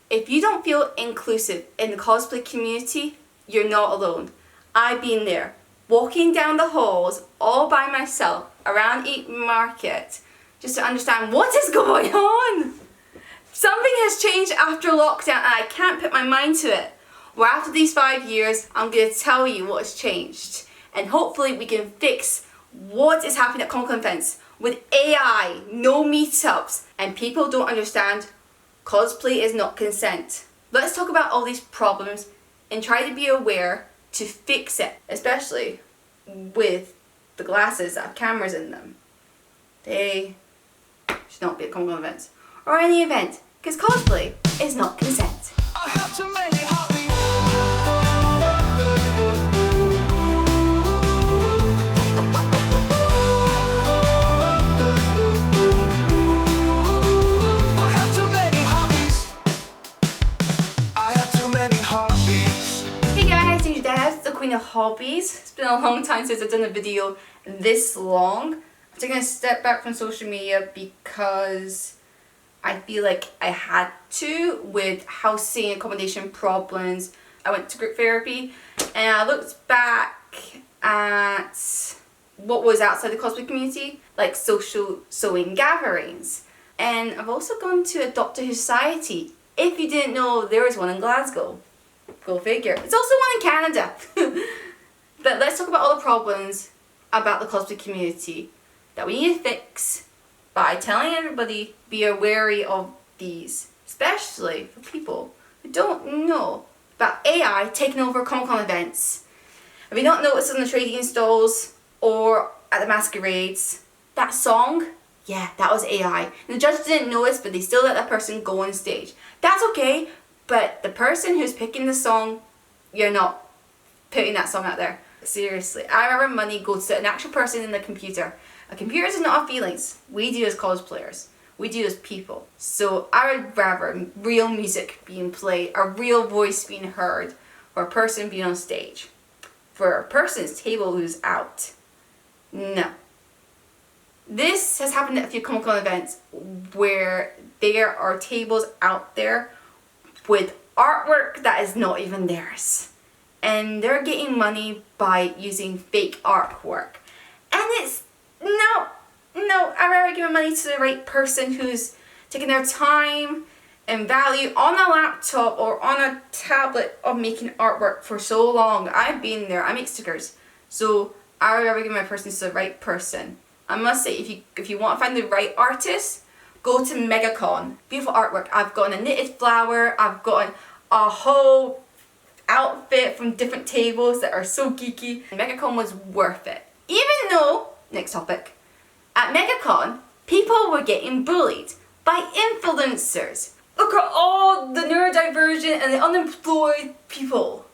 If you don't feel inclusive in the cosplay community, you're not alone. I've been there, walking down the halls all by myself around Eat Market just to understand what is going on. Something has changed after lockdown and I can't put my mind to it. Well, after these 5 years, I'm going to tell you what has changed. And hopefully we can fix what is happening at Comic-Con events with AI, no meetups, and people don't understand cosplay is not consent. Let's talk about all these problems and try to be aware to fix it, especially with the glasses that have cameras in them. They should not be at Comic-Con events or any event, because cosplay is not consent. I have too many hobbies. I have too many hobbies. I have too many hobbies. Hey guys, Dangerdebbs, the queen of hobbies. It's been a long time since I've done a video this long. I'm taking a step back from social media because I feel like I had to with housing accommodation problems. I went to group therapy and I looked back at what was outside the cosplay community, like social sewing gatherings. And I've also gone to a Doctor Who Society. If you didn't know, there is one in Glasgow. Go figure. It's also one in Canada. But let's talk about all the problems about the cosplay community that we need to fix by telling everybody be wary of these, especially for people who don't know about AI taking over Comic-Con events. If you don't notice on the trading stalls or at the masquerades, that song, yeah, that was AI. And the judge didn't notice, but they still let that person go on stage. That's okay, but the person who's picking the song, you're not putting that song out there. Seriously, I'd rather money go to an actual person in the computer. A computer does not have feelings. We do as cosplayers. We do as people. So I would rather real music being played, a real voice being heard, or a person being on stage. For a person's table who's out. No. This has happened at a few Comic-Con events where there are tables out there with artwork that is not even theirs. And they're getting money by using fake artwork. And it's no, I'd rather give money to the right person who's taking their time and value on a laptop or on a tablet of making artwork for so long. I've been there, I make stickers. So I would rather give my person to the right person. I must say, if you want to find the right artist, go to MegaCon. Beautiful artwork. I've gotten a knitted flower, I've gotten a whole outfit from different tables that are so geeky. MegaCon was worth it. Even though, next topic, at MegaCon, people were getting bullied by influencers. Look at all the neurodivergent and the unemployed people.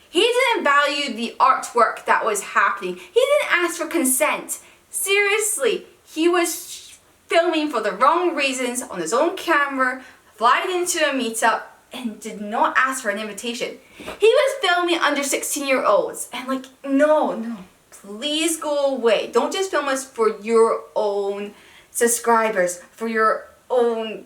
He didn't value the artwork that was happening. He didn't ask for consent. Seriously, he was filming for the wrong reasons on his own camera, flying into a meetup, and did not ask for an invitation. He was filming under 16-year-olds and like, no, please go away. Don't just film us for your own subscribers, for your own,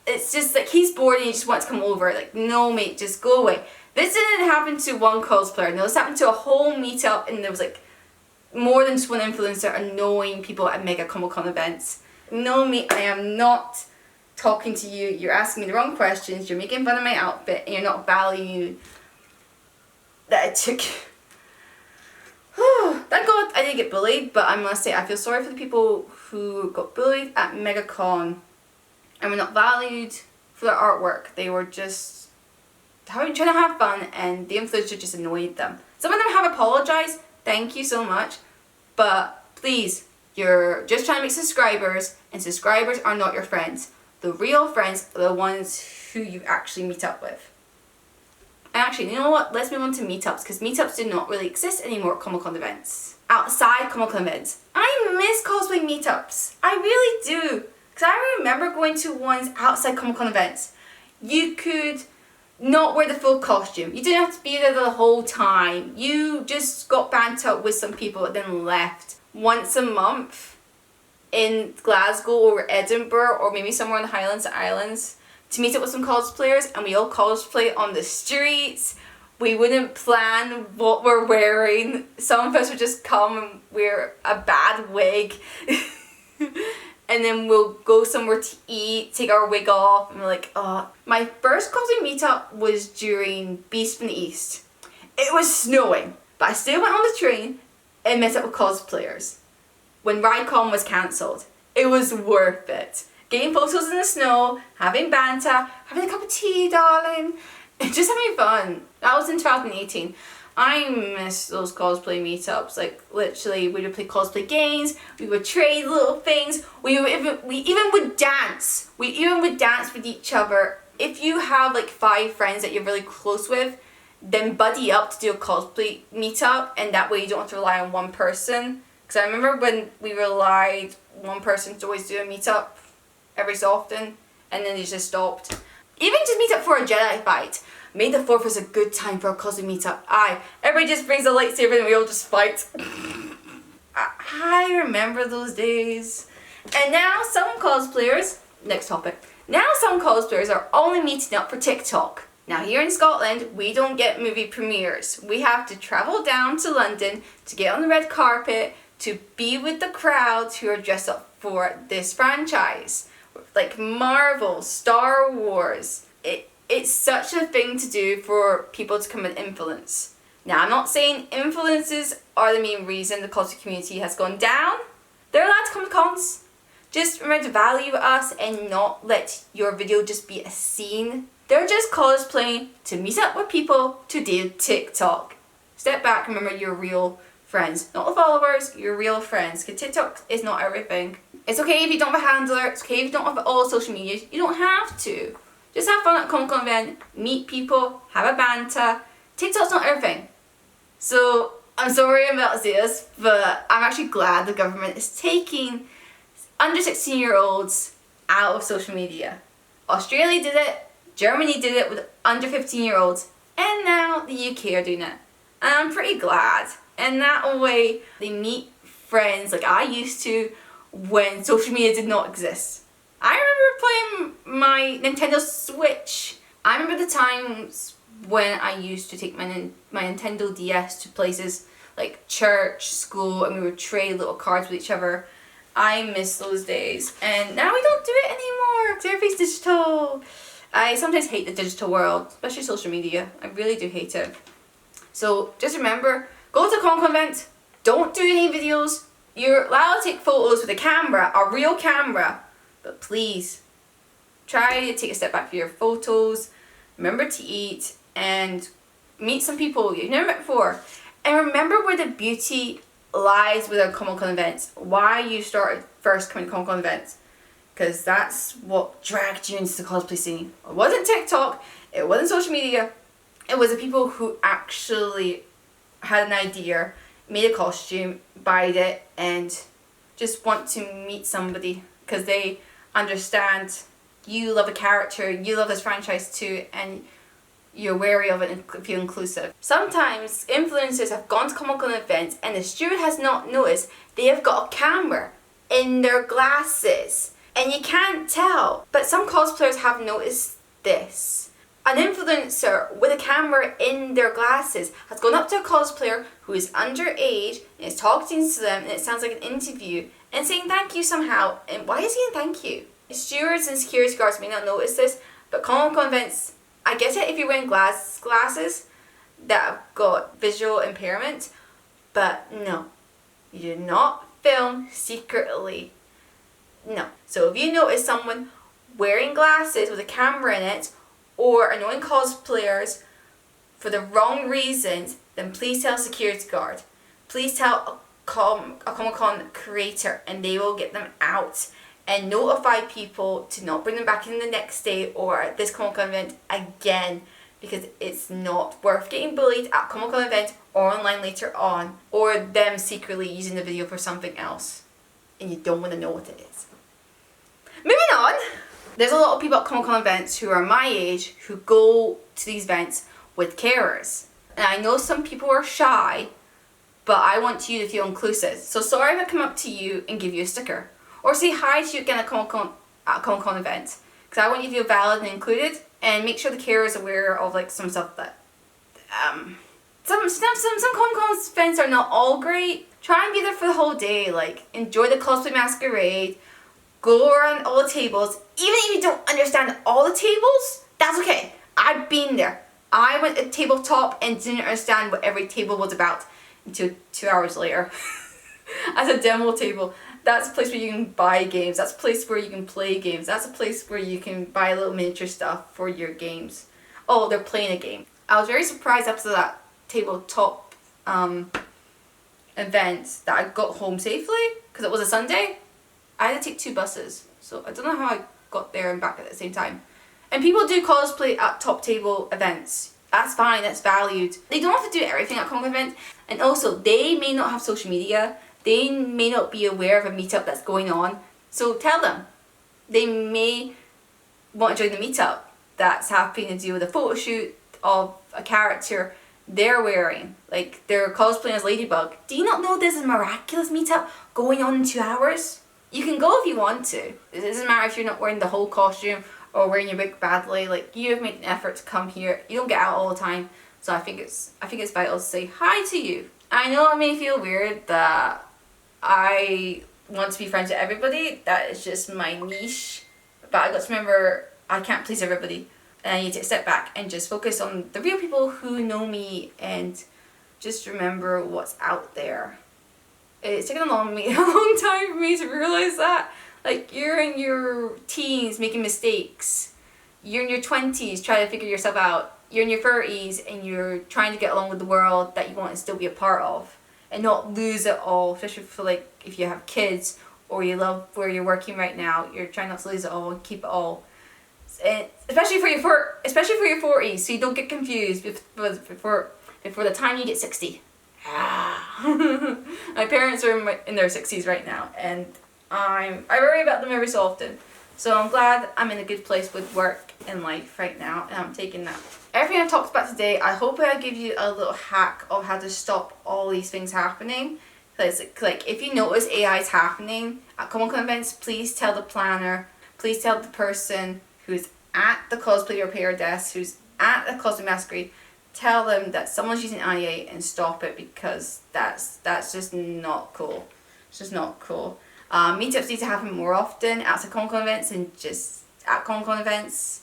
it's just like he's bored and he just wants to come over. Like, no mate, just go away. This didn't happen to one cosplayer. No, this happened to a whole meetup and there was like more than just one influencer annoying people at Mega Comic-Con events. No mate, I am not talking to you, you're asking me the wrong questions, you're making fun of my outfit, and you're not valuing that it took. Thank God I didn't get bullied, but I must say I feel sorry for the people who got bullied at MegaCon and were not valued for their artwork. They were just trying to have fun and the influencer just annoyed them. Some of them have apologized, thank you so much, but please, you're just trying to make subscribers and subscribers are not your friends. The real friends are the ones who you actually meet up with. And actually, you know what? Let's move on to meetups, because meetups do not really exist anymore at Comic-Con events. Outside Comic-Con events. I miss cosplay meetups. I really do. Because I remember going to ones outside Comic-Con events. You could not wear the full costume. You didn't have to be there the whole time. You just got banter with some people and then left. Once a month in Glasgow or Edinburgh or maybe somewhere in the Highlands Islands to meet up with some cosplayers, and we all cosplay on the streets. We wouldn't plan what we're wearing. Some of us would just come and wear a bad wig. And then we'll go somewhere to eat, take our wig off, and we're like, oh. My first cosplay meetup was during Beast from the East. It was snowing, but I still went on the train and met up with cosplayers. When RideCon was cancelled, it was worth it. Getting photos in the snow, having banter, having a cup of tea, darling, and just having fun. That was in 2018. I miss those cosplay meetups. Like, literally, we would play cosplay games, we would trade little things, we even would dance. We even would dance with each other. If you have like 5 friends that you're really close with, then buddy up to do a cosplay meetup, and that way you don't have to rely on one person. Because I remember when we relied one person to always do a meetup every so often, and then they just stopped. Even just meet up for a Jedi fight. May the 4th was a good time for a cosplay meetup. Aye, everybody just brings a lightsaber and we all just fight. I remember those days. And now some cosplayers, next topic. Now some cosplayers are only meeting up for TikTok. Now here in Scotland, we don't get movie premieres. We have to travel down to London to get on the red carpet to be with the crowds who are dressed up for this franchise. Like Marvel, Star Wars. It's such a thing to do for people to come and influence. Now, I'm not saying influencers are the main reason the cosplay community has gone down. They're allowed to come to cons. Just remember to value us and not let your video just be a scene. They're just cosplaying to meet up with people to do TikTok. Step back, remember your real friends. Not the followers, your real friends. Because TikTok is not everything. It's okay if you don't have a handler. It's okay if you don't have all social media. You don't have to. Just have fun at a Comic-Con event, meet people, have a banter. TikTok's not everything. So, I'm sorry I'm about to say this, but I'm actually glad the government is taking under 16-year-olds out of social media. Australia did it, Germany did it with under 15-year-olds, and now the UK are doing it. And I'm pretty glad. And that way, they meet friends like I used to when social media did not exist. I remember playing my Nintendo Switch. I remember the times when I used to take my Nintendo DS to places like church, school, and we would trade little cards with each other. I miss those days. And now we don't do it anymore because everything's digital. I sometimes hate the digital world, especially social media. I really do hate it. So just remember, go to a Comic-Con event, don't do any videos. You're allowed to take photos with a camera, a real camera. But please, try to take a step back for your photos, remember to eat, and meet some people you've never met before. And remember where the beauty lies with our Comic-Con events, why you started first coming to Comic-Con events. Because that's what dragged you into the cosplay scene. It wasn't TikTok, it wasn't social media, it was the people who actually had an idea, made a costume, buyed it, and just want to meet somebody because they understand you love a character, you love this franchise too, and you're wary of it and feel inclusive. Sometimes influencers have gone to Comic-Con events and the steward has not noticed they have got a camera in their glasses and you can't tell. But some cosplayers have noticed this. An influencer with a camera in their glasses has gone up to a cosplayer who is underage and is talking to them, and it sounds like an interview, and saying thank you somehow. And why is he saying thank you? Stewards and security guards may not notice this, but Comic-Con events, I get it if you're wearing glasses that have got visual impairment, but no, you do not film secretly. No. So if you notice someone wearing glasses with a camera in it, or annoying cosplayers for the wrong reasons, then please tell a security guard. Please tell a Comic-Con creator, and they will get them out and notify people to not bring them back in the next day or at this Comic-Con event again, because it's not worth getting bullied at a Comic-Con event or online later on, or them secretly using the video for something else and you don't want to know what it is. Moving on. There's a lot of people at Comic-Con events who are my age who go to these events with carers. And I know some people are shy, but I want you to feel inclusive. So sorry if I come up to you and give you a sticker, or say hi to you again at a Comic-Con event, because I want you to feel valid and included, and make sure the carer is aware of like some stuff that some Comic Con events are not all great. Try and be there for the whole day. Like, enjoy the cosplay masquerade. Go around all the tables. Even if you don't understand all the tables, that's okay. I've been there. I went to tabletop and didn't understand what every table was about until 2 hours later. As a demo table. That's a place where you can buy games. That's a place where you can play games. That's a place where you can buy little miniature stuff for your games. Oh, they're playing a game. I was very surprised after that tabletop event that I got home safely, because it was a Sunday. I had to take 2 buses, so I don't know how I got there and back at the same time. And people do cosplay at top table events. That's fine, that's valued. They don't have to do everything at Comic Con event. And also, they may not have social media. They may not be aware of a meetup that's going on. So tell them. They may want to join the meetup that's having to do with a photo shoot of a character they're wearing. Like, they're cosplaying as Ladybug. Do you not know there's a miraculous meetup going on in 2 hours? You can go if you want to. It doesn't matter if you're not wearing the whole costume or wearing your wig badly. Like, you have made an effort to come here. You don't get out all the time. So I think it's vital to say hi to you. I know it may feel weird that I want to be friends with everybody. That is just my niche. But I got to remember, I can't please everybody. And I need to step back and just focus on the real people who know me and just remember what's out there. It's taken a long time for me to realize that. Like, you're in your teens making mistakes. You're in your 20s trying to figure yourself out. You're in your 30s and you're trying to get along with the world that you want to still be a part of. And not lose it all, especially for like if you have kids or you love where you're working right now. You're trying not to lose it all and keep it all. And especially for your 40s, so you don't get confused before the time you get 60. My parents are in their 60s right now, and I worry about them every so often. So I'm glad I'm in a good place with work and life right now, and I'm taking that. Everything I've talked about today, I hope I give you a little hack of how to stop all these things happening. Like, if you notice AI is happening at Comic Con events, please tell the planner, please tell the person who's at the cosplay repair desk, who's at the cosplay masquerade, tell them that someone's using IA and stop it, because that's just not cool. It's just not cool. Meetups need to happen more often at the Comic Con events and just at Comic Con events.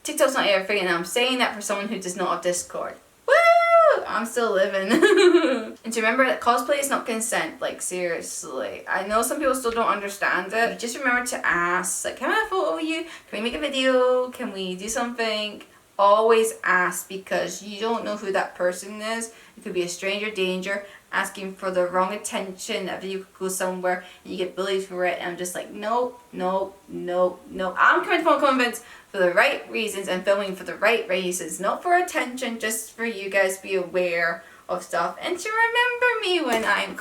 TikTok's not everything, and I'm saying that for someone who does not have Discord. Woo! I'm still living. And to remember that cosplay is not consent, like, seriously. I know some people still don't understand it. Just remember to ask, like, can I have a photo of you? Can we make a video? Can we do something? Always ask, because you don't know who that person is. It could be a stranger danger asking for the wrong attention. That video could go somewhere and you get bullied for it, and I'm just like, nope, nope, nope, nope. I'm coming to Comic Con events for the right reasons and filming for the right reasons, not for attention, just for you guys to be aware of stuff and to remember me when I'm...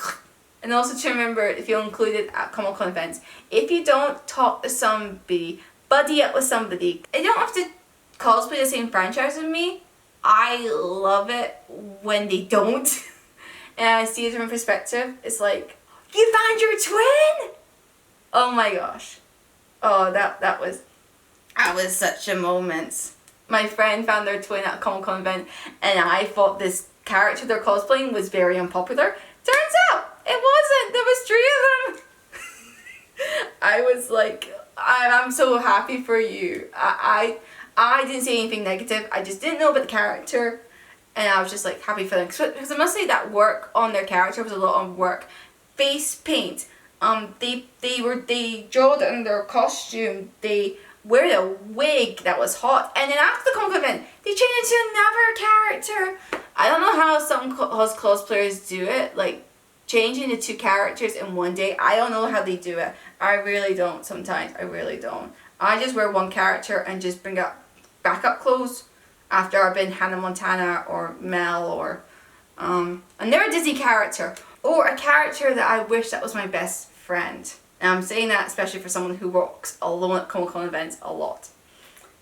And also to remember to feel included at Comic Con events. If you don't talk to somebody, buddy up with somebody. You don't have to cosplay the same franchise with me. I love it when they don't. And I see it from a perspective. It's like, you found your twin? Oh my gosh. Oh, that was such a moment. My friend found their twin at a Comic Con event, and I thought this character they're cosplaying was very unpopular. Turns out it wasn't. There was 3 of them. I was like, I'm so happy for you. I didn't say anything negative. I just didn't know about the character, and I was just like happy for them, because I must say that work on their character was a lot of work. Face paint. They drawed it in their costume. They wear a wig that was hot, and then after the Comic Con event, they changed it to another character. I don't know how some cosplayers do it, like changing the 2 characters in one day. I don't know how they do it. I really don't. Sometimes I really don't. I just wear one character and just bring up backup clothes after I've been Hannah Montana or Mel or and they're a Disney character or a character that I wish that was my best friend. And I'm saying that especially for someone who works alone at Comic Con events a lot.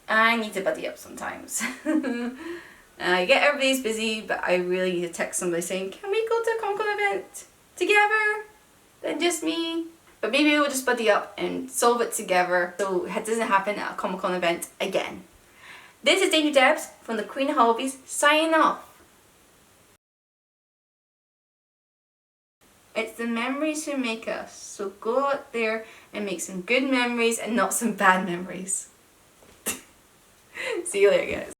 I need to buddy up sometimes. I get everybody's busy, but I really need to text somebody saying, can we go to a Comic Con event together? Than just me. But maybe we'll just buddy up and solve it together so it doesn't happen at a Comic-Con event again. This is Dangerdebbs from the Queen of Hobbies signing off. It's the memories who make us, so go out there and make some good memories and not some bad memories. See you later, guys.